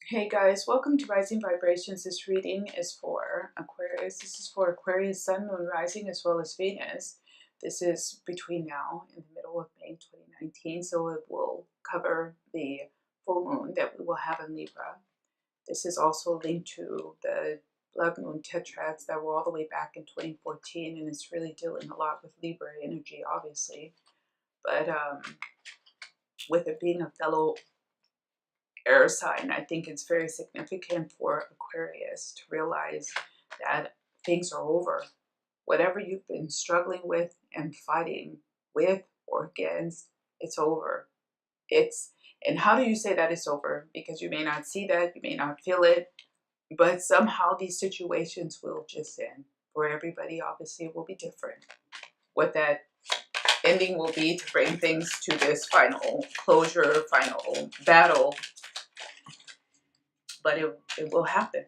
Hey guys, welcome to Rising Vibrations. This reading is for Aquarius. This is for Aquarius Sun, Moon, Rising, as well as Venus. This is between now and the middle of May 2019, so it will cover the full moon that we will have in Libra. This is also linked to the blood moon tetrads that were all the way back in 2014, and it's really dealing a lot with Libra energy, obviously. But with it being a fellow air sign, I think it's very significant for Aquarius to realize that things are over. Whatever you've been struggling with and fighting with or against, it's over. And how do you say that it's over? Because you may not see that, you may not feel it, but somehow these situations will just end. For everybody, obviously, it will be different. What that ending will be to bring things to this final closure, final battle, but it will happen.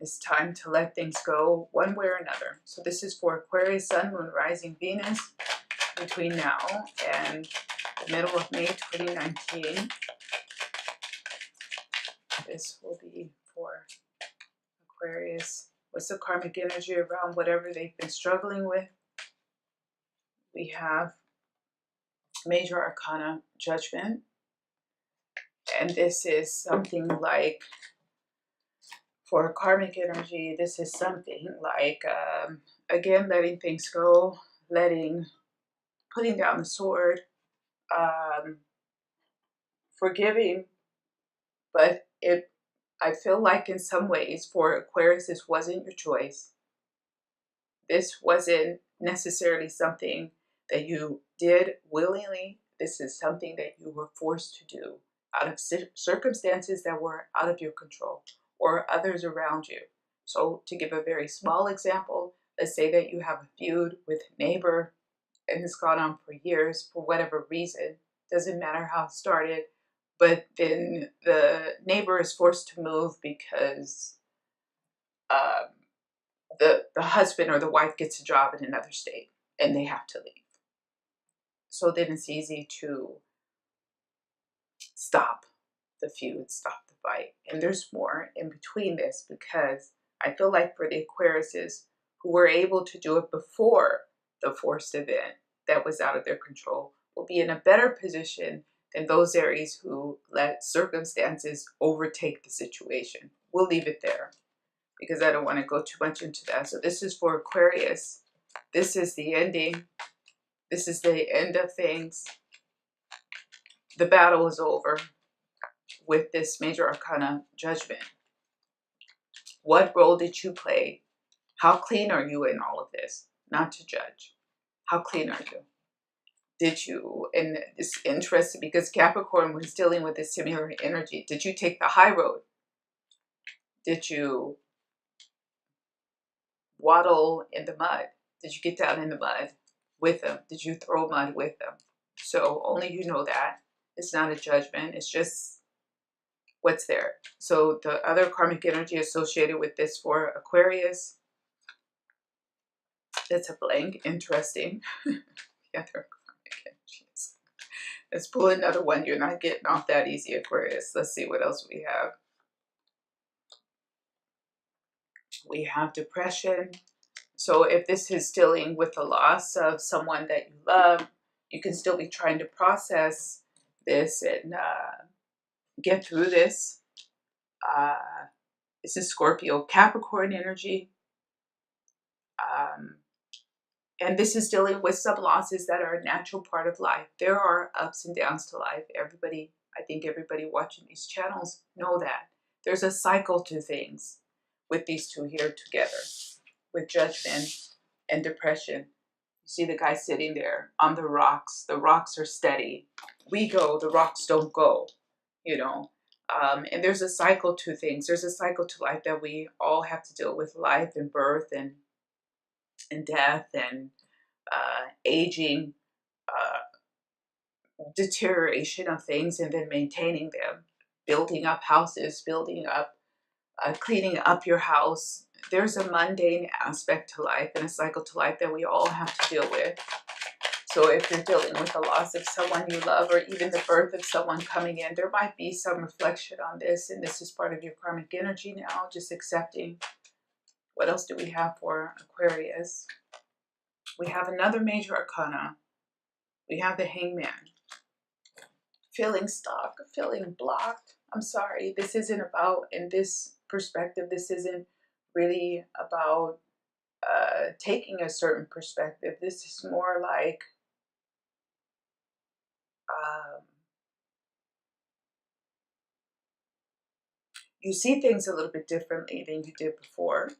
It's time to let things go one way or another. So this is for Aquarius, Sun, Moon, Rising, Venus between now and the middle of May 2019. This will be for Aquarius. What's the karmic energy around whatever they've been struggling with? We have Major Arcana, Judgment. And this is something like, for karmic energy, this is something like, again, letting things go, putting down the sword, forgiving. But I feel like in some ways for Aquarius, this wasn't your choice. This wasn't necessarily something that you did willingly. This is something that you were forced to do out of circumstances that were out of your control or others around you. So to give a very small example, let's say that you have a feud with a neighbor and it's gone on for years for whatever reason. Doesn't matter how it started, but then the neighbor is forced to move because the husband or the wife gets a job in another state and they have to leave. So then it's easy to stop the feud, stop the fight. And there's more in between this, because I feel like for the Aquariuses who were able to do it before the forced event that was out of their control will be in a better position than those Aries who let circumstances overtake the situation. We'll leave it there because I don't want to go too much into that. So this is for Aquarius. This is the ending. This is the end of things. The battle is over with this Major Arcana, Judgment. What role did you play? How clean are you in all of this? Not to judge. How clean are you? Did you, and it's interesting because Capricorn was dealing with a similar energy. Did you take the high road? Did you waddle in the mud? Did you get down in the mud with them? Did you throw mud with them? So only you know that. It's not a judgment. It's just what's there. So the other karmic energy associated with this for Aquarius, it's a blank. Interesting. The other karmic energies. Let's pull another one. You're not getting off that easy, Aquarius. Let's see what else we have. We have depression. So if this is dealing with the loss of someone that you love, you can still be trying to process this and get through this. This is Scorpio, Capricorn energy. And this is dealing with some losses that are a natural part of life. There are ups and downs to life. Everybody, I think everybody watching these channels know that. There's a cycle to things with these two here together, with judgment and depression. You see the guy sitting there on the rocks. The rocks are steady. We go, the rocks don't go, you know. And there's a cycle to things. There's a cycle to life that we all have to deal with, life and birth and death and aging, deterioration of things, and then maintaining them, building up houses, cleaning up your house. There's a mundane aspect to life and a cycle to life that we all have to deal with. So if you're dealing with the loss of someone you love, or even the birth of someone coming in, there might be some reflection on this, and this is part of your karmic energy now, just accepting. What else do we have for Aquarius? We have another major arcana. We have the Hangman. Feeling stuck, feeling blocked. I'm sorry, this isn't about, in this perspective, this isn't really about taking a certain perspective. This is more like you see things a little bit differently than you did before.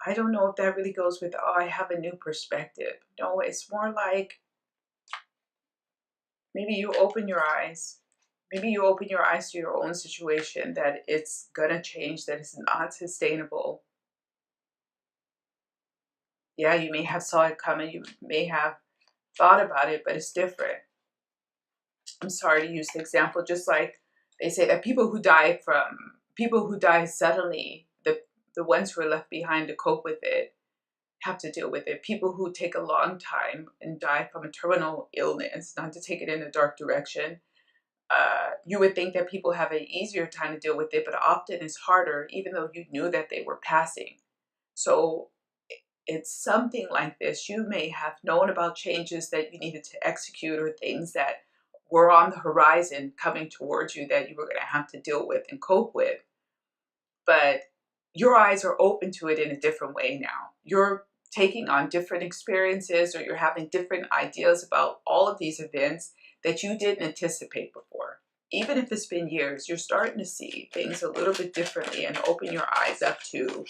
I don't know if that really goes with, oh, I have a new perspective. No, it's more like maybe you open your eyes. Maybe you open your eyes to your own situation, that it's gonna change, that it's not sustainable. Yeah, you may have saw it coming, you may have thought about it, but it's different. I'm sorry to use the example, just like they say that people who die suddenly, the ones who are left behind to cope with it, have to deal with it. People who take a long time and die from a terminal illness, not to take it in a dark direction, you would think that people have an easier time to deal with it, but often it's harder, even though you knew that they were passing. So it's something like this. You may have known about changes that you needed to execute, or things that were on the horizon coming towards you that you were going to have to deal with and cope with. But your eyes are open to it in a different way now. You're taking on different experiences, or you're having different ideas about all of these events that you didn't anticipate before. Even if it's been years, you're starting to see things a little bit differently and open your eyes up to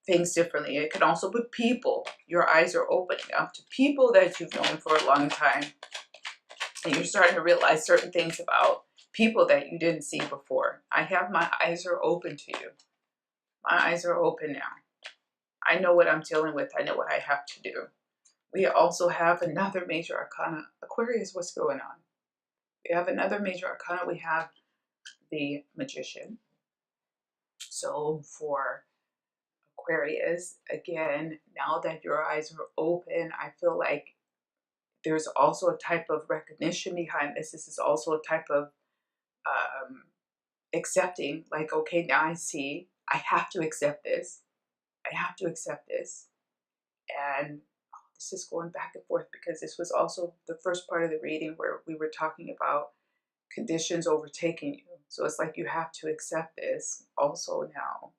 things differently. It can also be people. Your eyes are opening up to people that you've known for a long time. And you're starting to realize certain things about people that you didn't see before. My eyes are open to you. My eyes are open now. I know what I'm dealing with. I know what I have to do. We also have another major arcana. Aquarius, what's going on? We have another major arcana. We have the Magician. So for Aquarius, again, now that your eyes are open, I feel like there's also a type of recognition behind this. This is also a type of accepting, like, okay, now I see, I have to accept this. I have to accept this. And this is going back and forth, because this was also the first part of the reading where we were talking about conditions overtaking you. So it's like you have to accept this also now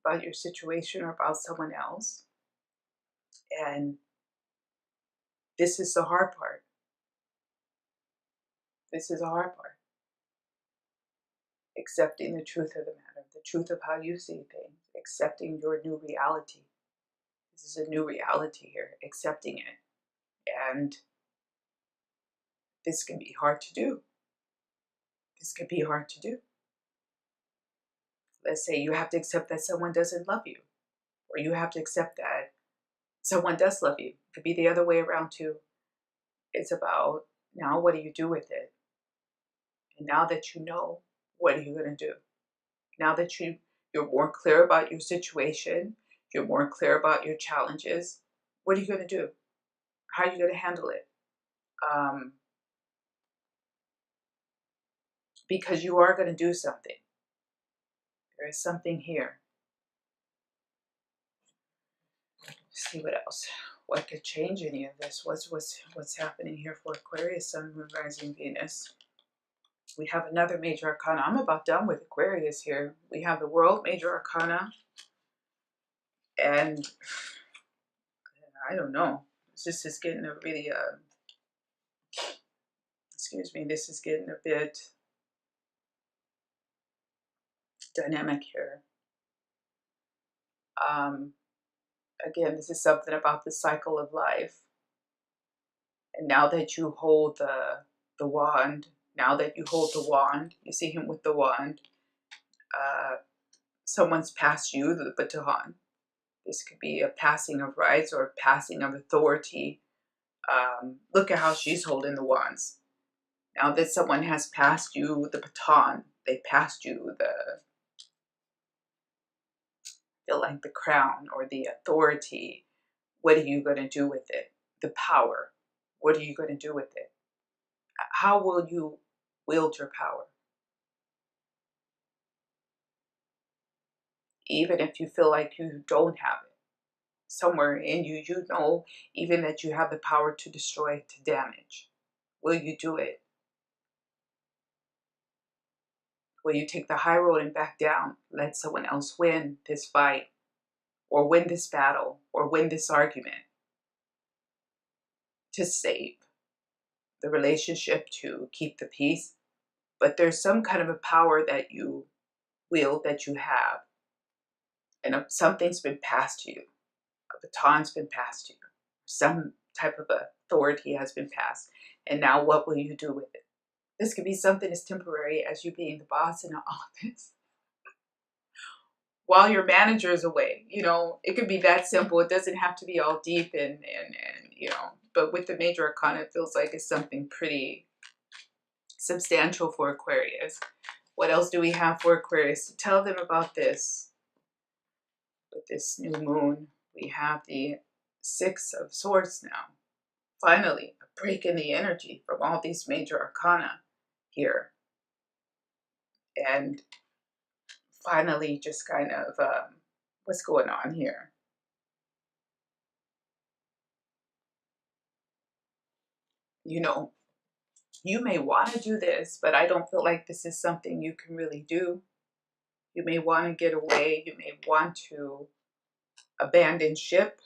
about your situation or about someone else. And this is the hard part. This is the hard part. Accepting the truth of the matter, the truth of how you see things, accepting your new reality. This is a new reality here, accepting it. And this can be hard to do. This can be hard to do. Let's say you have to accept that someone doesn't love you, or you have to accept that someone does love you. It could be the other way around too. It's about, now what do you do with it? And now that you know, what are you going to do? Now that you're more clear about your situation, you're more clear about your challenges, what are you going to do? How are you going to handle it? Because you are going to do something. There is something here. Let's see what else. What could change any of this? What's happening here for Aquarius, Sun, Moon, Rising, Venus? We have another major arcana. I'm about done with Aquarius here. We have the World, major arcana. And I don't know. This is getting a really, excuse me, this is getting a bit dynamic here. Again, this is something about the cycle of life. And now that you hold the wand, you see him with the wand, someone's passed you the baton. This could be a passing of rights or a passing of authority. Look at how she's holding the wands. Now that someone has passed you the baton, they passed you the crown or the authority. What are you going to do with it? the power. What are you going to do with it? How will you wield your power? Even if you feel like you don't have it, somewhere in you, you know even that you have the power to destroy, to damage. Will you do it? Will you take the high road and back down? Let someone else win this fight, or win this battle, or win this argument to save the relationship, to keep the peace? But there's some kind of a power that you wield, that you have, and something's been passed to you. A baton's been passed to you. Some type of authority has been passed. And now what will you do with it? This could be something as temporary as you being the boss in an office while your manager is away. You know, it could be that simple. It doesn't have to be all deep and you know, but with the major arcana, it feels like it's something pretty substantial for Aquarius. What else do we have for Aquarius to tell them about this? With this new moon, we have the Six of Swords now. Finally, a break in the energy from all these major arcana here. And finally, just kind of what's going on here? You know, you may want to do this, but I don't feel like this is something you can really do. You may want to get away. You may want to abandon ship.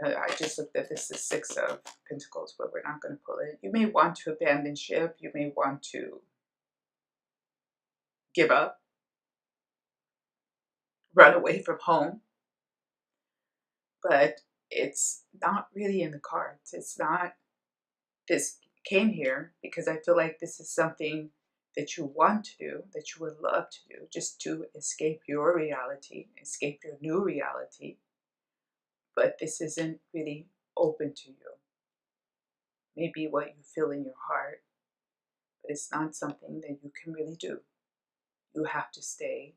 I just looked at this as Six of Pentacles, but we're not going to pull it. You may want to abandon ship. You may want to give up, run away from home. But it's not really in the cards. It's not. This came here because I feel like this is something that you want to do, that you would love to do, just to escape your reality, escape your new reality. But this isn't really open to you. Maybe what you feel in your heart, but it's not something that you can really do. You have to stay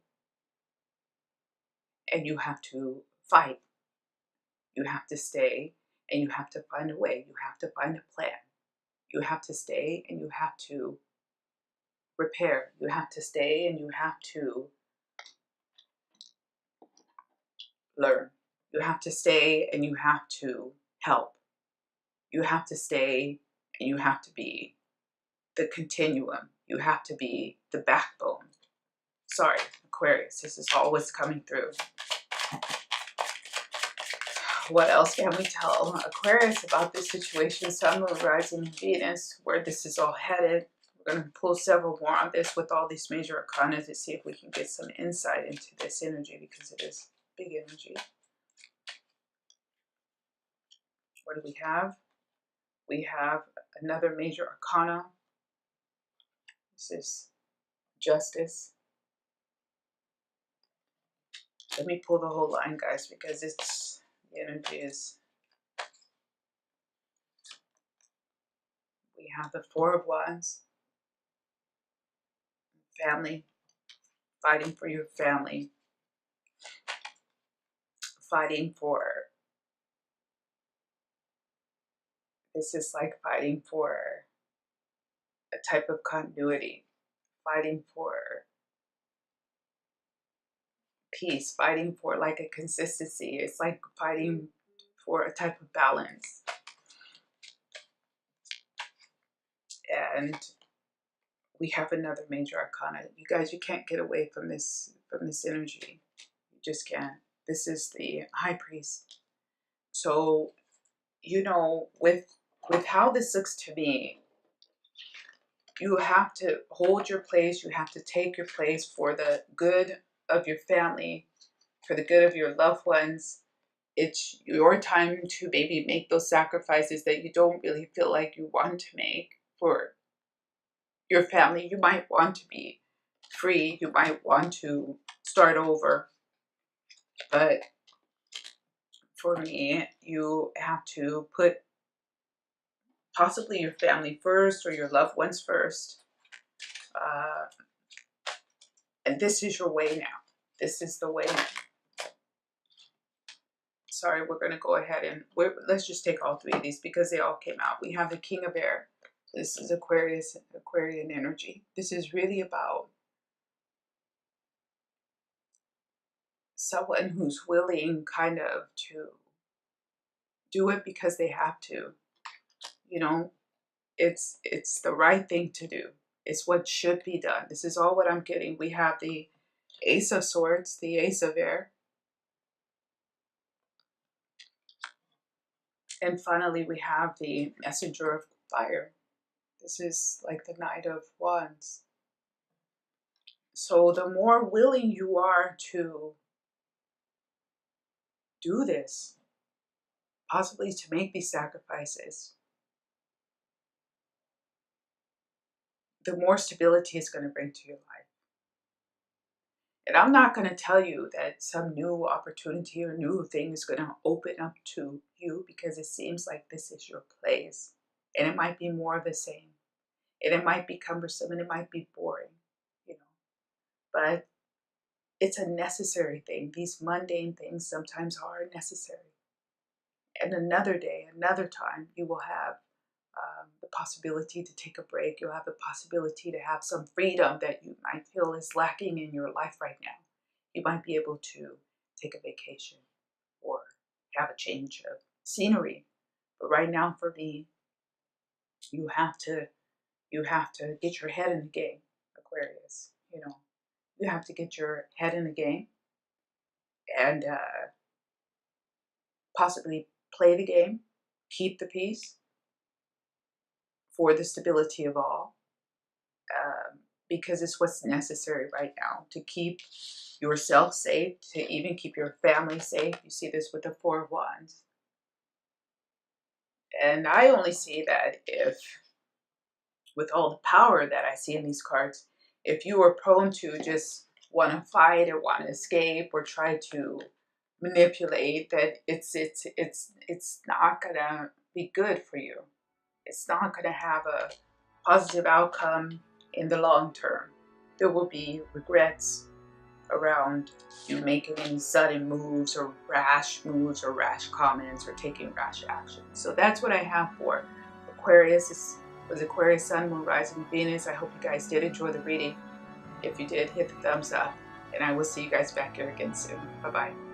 and you have to fight. You have to stay and you have to find a way. You have to find a plan. You have to stay and you have to repair. You have to stay and you have to learn. You have to stay and you have to help. You have to stay and you have to be the continuum. You have to be the backbone. Sorry, Aquarius, this is all what's coming through. What else can we tell Aquarius about this situation? Sun, Moon, Rising, and Venus, where this is all headed. We're going to pull several more on this with all these major arcana to see if we can get some insight into this energy, because it is big energy. What do we have? We have another major arcana. This is Justice. Let me pull the whole line, guys, because it's the energy is. We have the Four of Wands. Family. Fighting for your family. Fighting for. This is like fighting for a type of continuity. Fighting for peace. Fighting for like a consistency. It's like fighting for a type of balance. And we have another major arcana. You guys, you can't get away from this energy. You just can't. This is the High Priest. So, you know, with how this looks to me, you have to hold your place. You have to take your place for the good of your family, for the good of your loved ones. It's your time to maybe make those sacrifices that you don't really feel like you want to make for your family. You might want to be free. You might want to start over. But for me, you have to put possibly your family first or your loved ones first. And this is your way now. This is the way now. sorry, we're going to go ahead and let's just take all three of these because they all came out. We have the King of Air. This is Aquarian energy. This is really about someone who's willing kind of to do it because they have to. You know, it's the right thing to do. It's what should be done. This is all what I'm getting. We have the Ace of Swords, the Ace of Air. And finally, we have the Messenger of Fire. This is like the Knight of Wands. So the more willing you are to do this, possibly to make these sacrifices, the more stability it's going to bring to your life. And I'm not going to tell you that some new opportunity or new thing is going to open up to you, because it seems like this is your place. And it might be more of the same. And it might be cumbersome and it might be boring, you know. But it's a necessary thing. These mundane things sometimes are necessary. And another day, another time, you will have the possibility to take a break. You'll have the possibility to have some freedom that you might feel is lacking in your life right now. You might be able to take a vacation or have a change of scenery. But right now, for me, you have to get your head in the game, Aquarius. You know, you have to get your head in the game and possibly play the game, keep the peace for the stability of all, because it's what's necessary right now to keep yourself safe, to even keep your family safe. You see this with the Four of Wands. And I only see that if, with all the power that I see in these cards, if you are prone to just want to fight or want to escape or try to manipulate, that it's not gonna be good for you. It's not gonna have a positive outcome in the long term. There will be regrets around you making any sudden moves or rash comments or taking rash action. So that's what I have for Aquarius. This was Aquarius Sun, Moon, Rising, Venus. I hope you guys did enjoy the reading. If you did, hit the thumbs up, and I will see you guys back here again soon. Bye-bye.